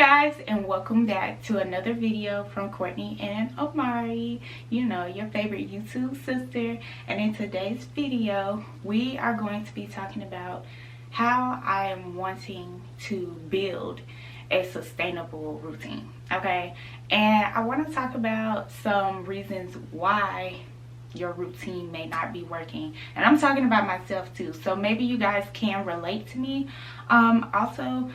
guys, and welcome back to another video from Courtney and Amare, you know, your favorite YouTube sister. And in today's video we are going to be talking about how I am wanting to build a sustainable routine. Okay, and I want to talk about some reasons why your routine may not be working, and I'm talking about myself too, so maybe you guys can relate to me. Also,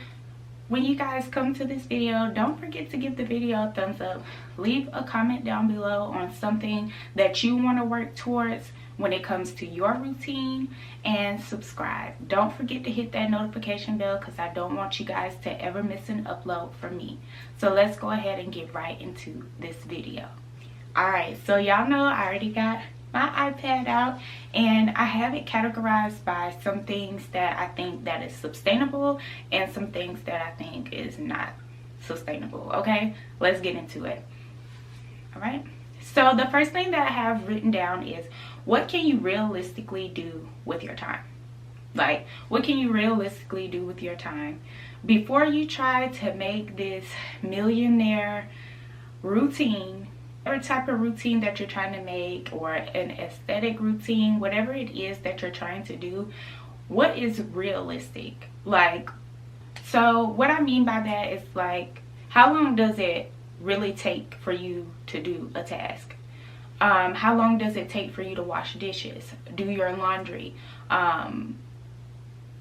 when you guys come to this video, don't forget to give the video a thumbs up. Leave a comment down below on something that you want to work towards when it comes to your routine, and subscribe. Don't forget to hit that notification bell because I don't want you guys to ever miss an upload from me. So let's go ahead and get right into this video. Alright, so y'all know I already got my iPad out, and I have it categorized by some things that I think that is sustainable and some things that I think is not sustainable. Okay, let's get into it. All right, so the first thing that I have written down is, what can you realistically do with your time? Like, what can you realistically do with your time before you try to make this millionaire routine, or type of routine that you're trying to make, or an aesthetic routine, whatever it is that you're trying to do? What is realistic? Like, so what I mean by that is, like, how long does it really take for you to do a task? How long does it take for you to wash dishes, do your laundry,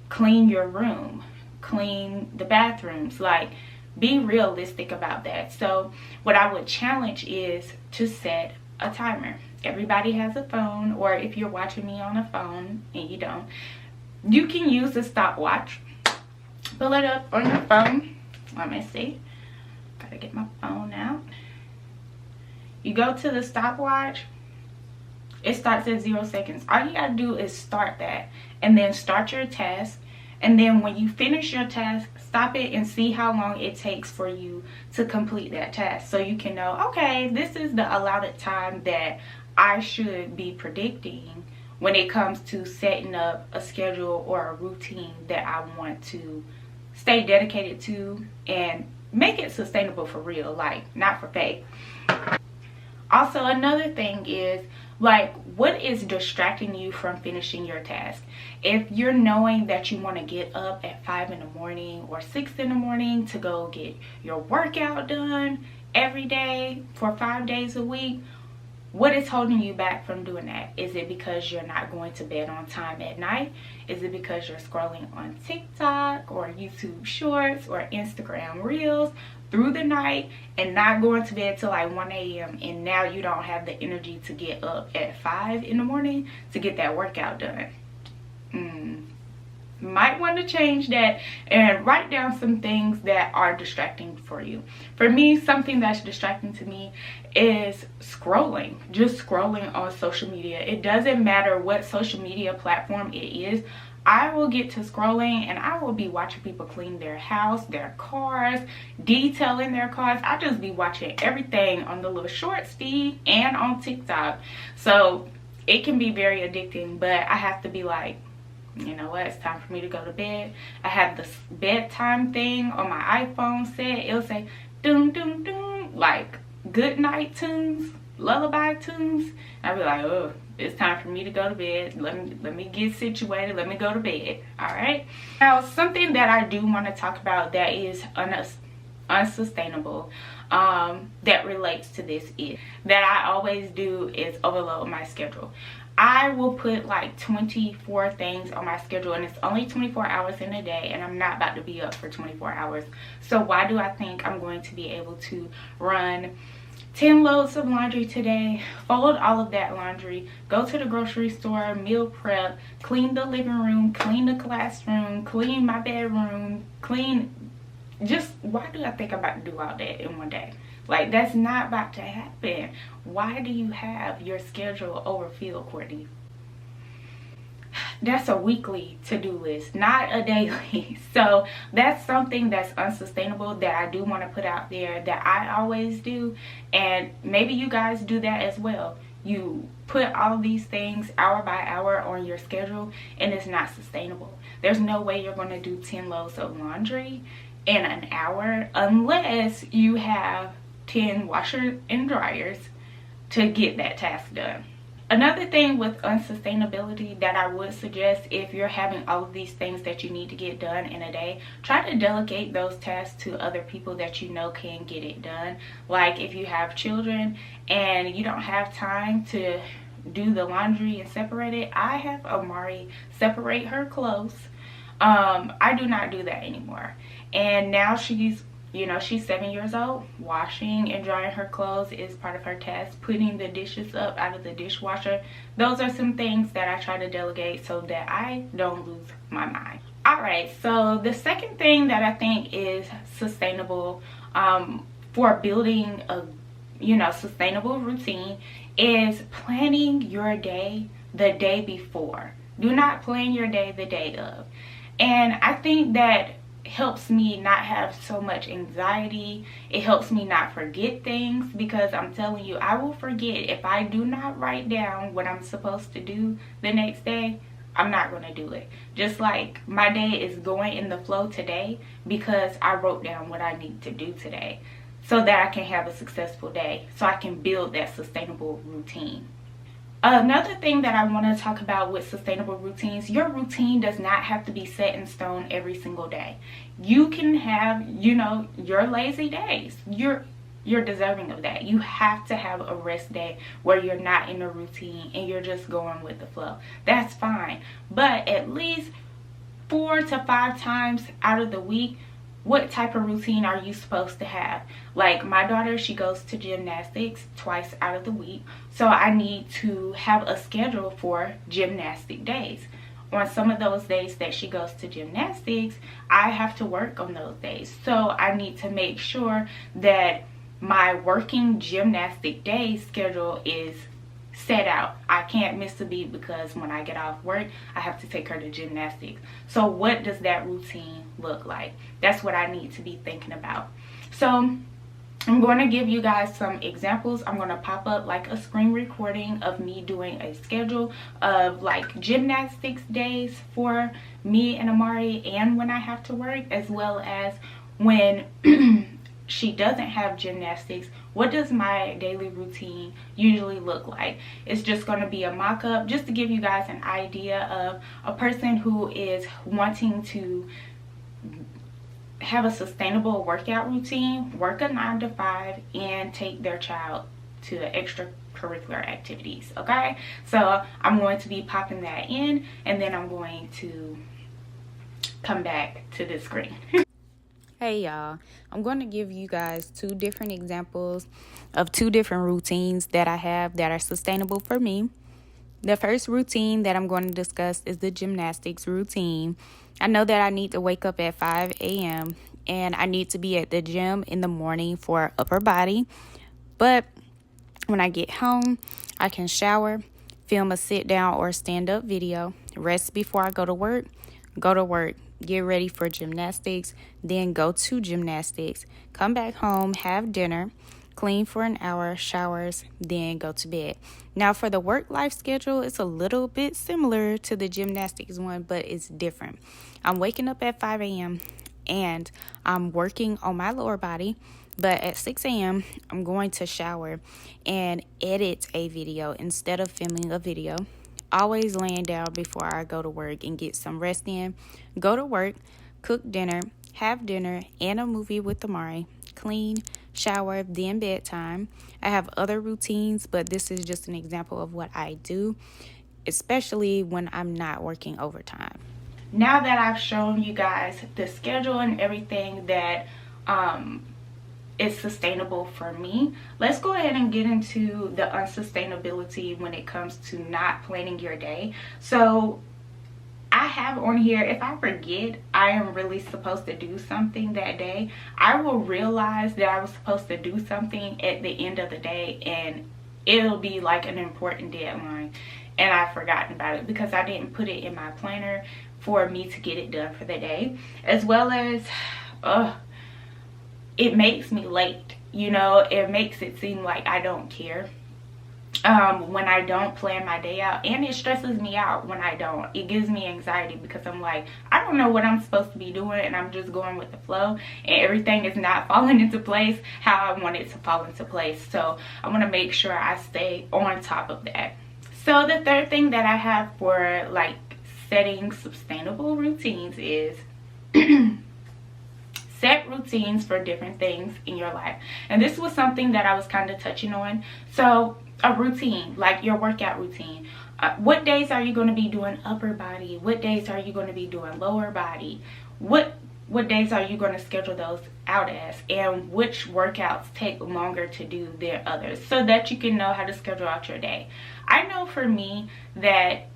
clean your room, clean the bathrooms? Like, be realistic about that. So what I would challenge is to set a timer. Everybody has a phone, or if you're watching me on a phone and you don't, you can use a stopwatch. Pull it up on your phone. Let me see. Gotta get my phone out. You go to the stopwatch. It starts at 0 seconds. All you gotta do is start that, and then start your task. And then when you finish your task, stop it and see how long it takes for you to complete that task, so you can know, okay, this is the allotted time that I should be predicting when it comes to setting up a schedule or a routine that I want to stay dedicated to and make it sustainable for real, like not for fake. Also, another thing is, like, what is distracting you from finishing your task? If you're knowing that you want to get up at 5 in the morning or 6 in the morning to go get your workout done every day for 5 days a week, what is holding you back from doing that? Is it because you're not going to bed on time at night? Is it because you're scrolling on TikTok or YouTube Shorts or Instagram Reels through the night and not going to bed till like 1 a.m. and now you don't have the energy to get up at 5 in the morning to get that workout done? Might want to change that and write down some things that are distracting for you. For me, something that's distracting to me is scrolling. Just scrolling on social media. It doesn't matter what social media platform it is. I will get to scrolling and I will be watching people clean their house, their cars, detailing their cars. I just be watching everything on the little shorts feed and on TikTok. So it can be very addicting, but I have to be like, you know what, it's time for me to go to bed. I have this bedtime thing on my iPhone set. It'll say doom doom doom, like good night tunes, lullaby tunes. I'll be like, oh, it's time for me to go to bed. Let me get situated. Let me go to bed. All right. Now, something that I do want to talk about that is unsustainable, that relates to this, is that I always do is overload my schedule. I will put like 24 things on my schedule, and it's only 24 hours in a day, and I'm not about to be up for 24 hours. So why do I think I'm going to be able to run 10 loads of laundry today, fold all of that laundry, go to the grocery store, meal prep, clean the living room, clean the classroom, clean my bedroom, clean, just why do I think I'm about to do all that in one day? Like, that's not about to happen. Why do you have your schedule overfilled, Courtney? That's a weekly to-do list, not a daily. So that's something that's unsustainable that I do want to put out there, that I always do, and maybe you guys do that as well. You put all of these things hour by hour on your schedule, and it's not sustainable. There's no way you're going to do 10 loads of laundry in an hour unless you have 10 washers and dryers to get that task done. Another thing with unsustainability that I would suggest, if you're having all of these things that you need to get done in a day, try to delegate those tasks to other people that you know can get it done. Like if you have children and you don't have time to do the laundry and separate it, I have Amari separate her clothes. I do not do that anymore. And now she's 7 years old. Washing and drying her clothes is part of her task. Putting the dishes up out of the dishwasher. Those are some things that I try to delegate so that I don't lose my mind. Alright, so the second thing that I think is sustainable for building a sustainable routine is planning your day the day before. Do not plan your day the day of. And I think that helps me not have so much anxiety. It helps me not forget things, because I'm telling you, I will forget. If I do not write down what I'm supposed to do the next day, I'm not going to do it. Just like my day is going in the flow today because I wrote down what I need to do today so that I can have a successful day, so I can build that sustainable routine. Another thing that I want to talk about with sustainable routines, your routine does not have to be set in stone every single day. You can have, your lazy days. You're deserving of that. You have to have a rest day where you're not in a routine and you're just going with the flow. That's fine. But at least 4 to 5 times out of the week, what type of routine are you supposed to have? Like my daughter, she goes to gymnastics twice out of the week. So I need to have a schedule for gymnastic days. On some of those days that she goes to gymnastics, I have to work on those days. So I need to make sure that my working gymnastic day schedule is set out. I can't miss a beat because when I get off work, I have to take her to gymnastics. So what does that routine look like? That's what I need to be thinking about. So I'm going to give you guys some examples. I'm going to pop up like a screen recording of me doing a schedule of like gymnastics days for me and Amari, and when I have to work, as well as when she doesn't have gymnastics. What does my daily routine usually look like? It's just going to be a mock-up just to give you guys an idea of a person who is wanting to have a sustainable workout routine, work a 9 to 5, and take their child to extracurricular activities. Okay, so I'm going to be popping that in, and then I'm going to come back to the screen. Hey y'all, I'm going to give you guys 2 different examples of 2 different routines that I have that are sustainable for me. The first routine that I'm going to discuss is the gymnastics routine. I know that I need to wake up at 5 a.m. and I need to be at the gym in the morning for upper body. But when I get home, I can shower, film a sit down or stand up video, rest before I go to work, get ready for gymnastics, then go to gymnastics, come back home, have dinner, clean for an hour, showers, then go to bed. Now for the work-life schedule, it's a little bit similar to the gymnastics one, but it's different. I'm waking up at 5 a.m. and I'm working on my lower body, but at 6 a.m., I'm going to shower and edit a video instead of filming a video. Always laying down before I go to work and get some rest in. Go to work, cook dinner, have dinner and a movie with Amari, clean, shower, then bedtime. I have other routines, but this is just an example of what I do, especially when I'm not working overtime. Now that I've shown you guys the schedule and everything that is sustainable for me, let's go ahead and get into the unsustainability when it comes to not planning your day. So I have on here, if I forget I am really supposed to do something that day, I will realize that I was supposed to do something at the end of the day and it'll be like an important deadline and I've forgotten about it because I didn't put it in my planner for me to get it done for the day. As well as it makes me late, it makes it seem like I don't care. when I don't plan my day out, and it stresses me out when I don't. It gives me anxiety because I'm like, I don't know what I'm supposed to be doing, and I'm just going with the flow, and everything is not falling into place how I want it to fall into place. So I want to make sure I stay on top of that. So the third thing that I have for like setting sustainable routines is set routines for different things in your life. And this was something that I was kind of touching on. So a routine, like your workout routine. What days are you going to be doing upper body? What days are you going to be doing lower body? What days are you going to schedule those out as? And which workouts take longer to do than others, so that you can know how to schedule out your day. I know for me that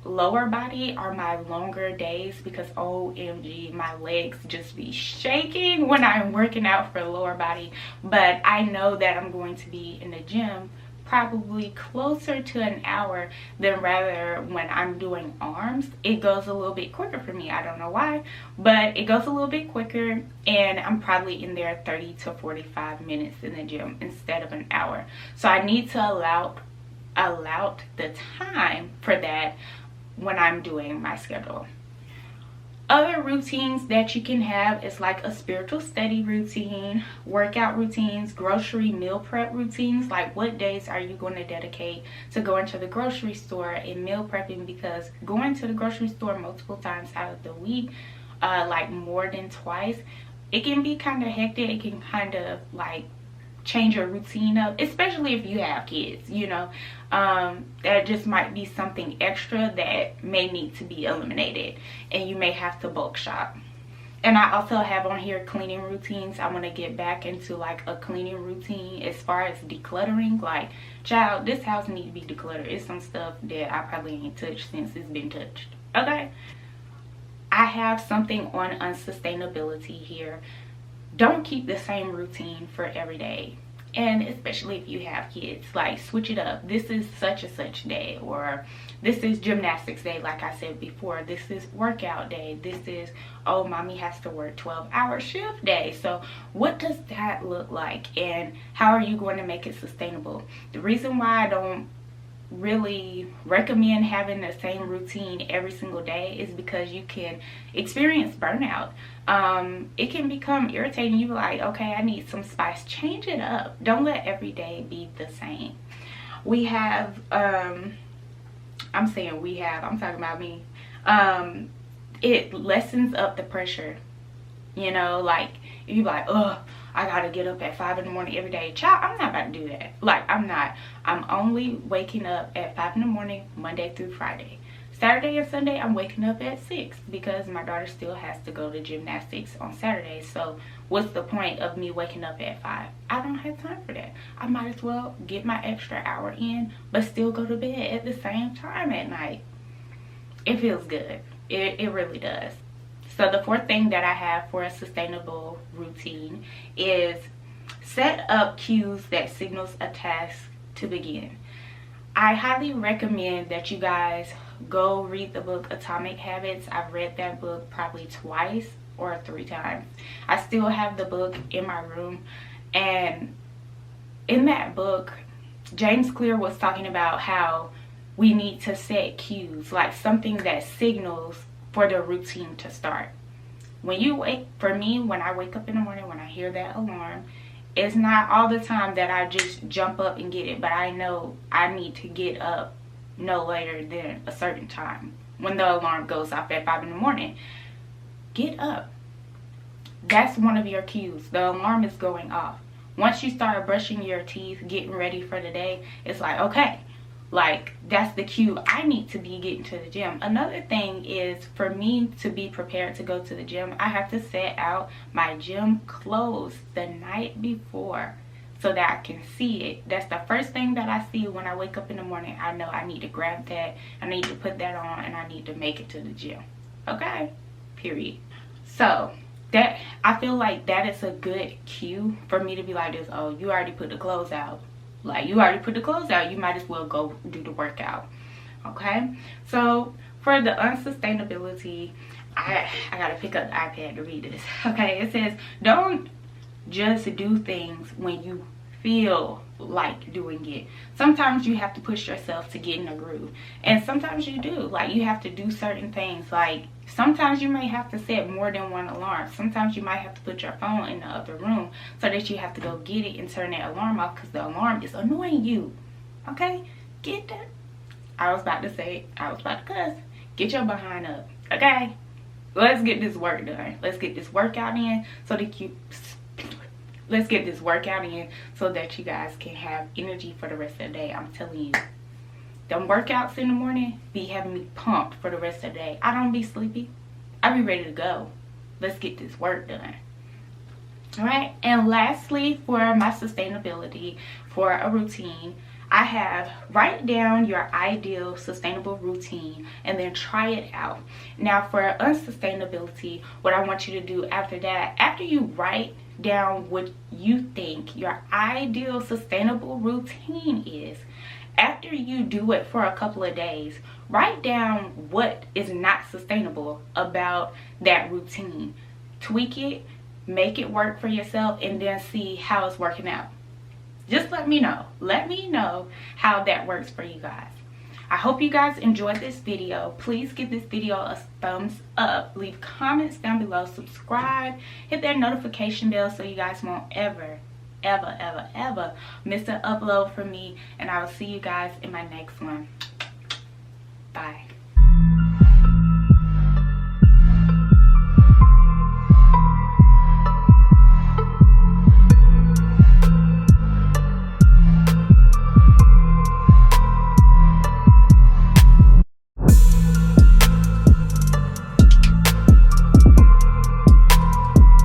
lower body are my longer days because OMG, my legs just be shaking when I'm working out for lower body. But I know that I'm going to be in the gym probably closer to an hour than rather when I'm doing arms. It goes a little bit quicker for me. I don't know why, but it goes a little bit quicker, and I'm probably in there 30 to 45 minutes in the gym instead of an hour. So I need to allow the time for that when I'm doing my schedule. Other routines that you can have is like a spiritual study routine, workout routines, grocery meal prep routines. Like, what days are you going to dedicate to going to the grocery store and meal prepping? Because going to the grocery store multiple times out of the week, like more than twice, it can be kind of hectic. It can kind of like change your routine up, especially if you have kids, you know. That just might be something extra that may need to be eliminated, and you may have to bulk shop. And I also have on here cleaning routines. I want to get back into like a cleaning routine as far as decluttering. Like, child, this house needs to be decluttered. It's some stuff that I probably ain't touched since it's been touched. Okay, I have something on unsustainability here. Don't keep the same routine for every day, and especially if you have kids. Like, switch it up. This is such and such day, or this is gymnastics day, like I said before. This is workout day. This is, oh, mommy has to work 12-hour shift day. So what does that look like, and how are you going to make it sustainable? The reason why I don't really recommend having the same routine every single day is because you can experience burnout. It can become irritating. You be like, okay, I need some spice. Change it up. Don't let every day be the same. We have I'm talking about me. It lessens up the pressure. You know, like, if you like, oh, I gotta get up at 5 in the morning every day. Child, I'm not about to do that. Like, I'm not. I'm only waking up at 5 in the morning, Monday through Friday. Saturday and Sunday, I'm waking up at 6 because my daughter still has to go to gymnastics on Saturday. So what's the point of me waking up at 5? I don't have time for that. I might as well get my extra hour in, but still go to bed at the same time at night. It feels good. It really does. So the fourth thing that I have for a sustainable routine is set up cues that signals a task to begin. I highly recommend that you guys go read the book Atomic Habits. I've read that book probably twice or 3 times. I still have the book in my room, and in that book, James Clear was talking about how we need to set cues, like something that signals for the routine to start. When you for me, when I wake up in the morning, when I hear that alarm, it's not all the time that I just jump up and get it, but I know I need to get up no later than a certain time. When the alarm goes off at 5 in the morning, get up. That's one of your cues. The alarm is going off. Once you start brushing your teeth, getting ready for the day, it's like, okay, like, that's the cue. I need to be getting to the gym. Another thing is, for me to be prepared to go to the gym, I have to set out my gym clothes the night before so that I can see it. That's the first thing that I see when I wake up in the morning. I know I need to grab that, I need to put that on, and I need to make it to the gym. Okay? Period. So that, I feel like that is a good cue for me to be like this. Oh, you already put the clothes out. Like, you already put the clothes out, you might as well go do the workout. Okay, so for the unsustainability, I gotta pick up the iPad to read this. Okay, it says, don't just do things when you feel like doing it. Sometimes you have to push yourself to get in a groove, and sometimes you do. Like, you have to do certain things. Like, sometimes you may have to set more than one alarm. Sometimes you might have to put your phone in the other room so that you have to go get it and turn that alarm off because the alarm is annoying you. Okay, get that. I was about to cuss. Get your behind up. Okay, let's get this work done. Let's get this workout in so that you guys can have energy for the rest of the day. I'm telling you, them workouts in the morning be having me pumped for the rest of the day. I don't be sleepy. I be ready to go. Let's get this work done. All right, and lastly, for my sustainability for a routine, I have write down your ideal sustainable routine and then try it out. Now, for unsustainability, what I want you to do after that, after you write down what you think your ideal sustainable routine is, after you do it for a couple of days, write down what is not sustainable about that routine. Tweak it, make it work for yourself, and then see how it's working out. Just let me know. Let me know how that works for you guys. I hope you guys enjoyed this video. Please give this video a thumbs up. Leave comments down below. Subscribe. Hit that notification bell so you guys won't ever miss an upload from me. And I will see you guys in my next one. Bye.